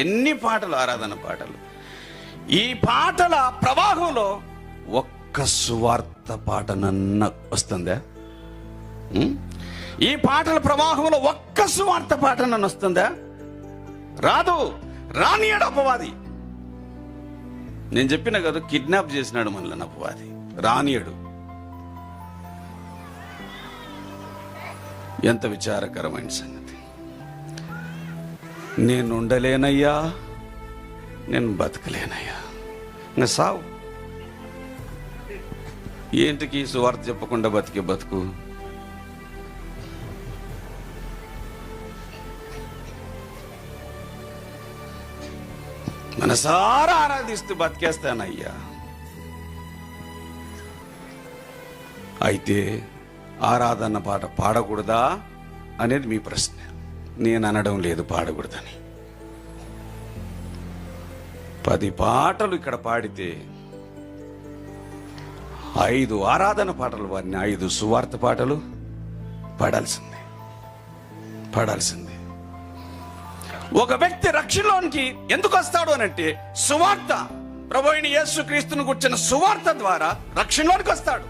ఎన్ని పాటలు, ఆరాధన పాటలు. ఈ పాటల ప్రవాహంలో ఒక్క సువార్త పాటనన్న వస్తుందా? ఈ పాటల ప్రవాహంలో ఒక్క సువార్త పాటనన్న వస్తుందా? రాదు. రానియాడు అపవాది. నేను చెప్పిన కదా, కిడ్నాప్ చేసినాడు మనల్ని అపవాది. రానియాడు. ఎంత విచారకరమైన సంగతి. నేను ఉండలేనయ్యా, నేను బతకలేనయ్యా, ఇంకా సావు. ఏంటికి సువార్త చెప్పకుండా బతికే బతుకు? మనసారా ఆరాధిస్తూ బతికేస్తానయ్యా. అయితే ఆరాధన పాట పాడకూడదా అనేది మీ ప్రశ్న. నేను అనడం లేదు పాడకూడదని. 10 పాటలు ఇక్కడ పాడితే 5 ఆరాధన పాటలు వారిని 5 సువార్త పాటలు పాడాల్సిందే. ఒక వ్యక్తి రక్షణలోనికి ఎందుకు వస్తాడు అనంటే సువార్త, ప్రభువైన యేసుక్రీస్తును గుర్చిన సువార్త ద్వారా రక్షణలోనికి వస్తాడు.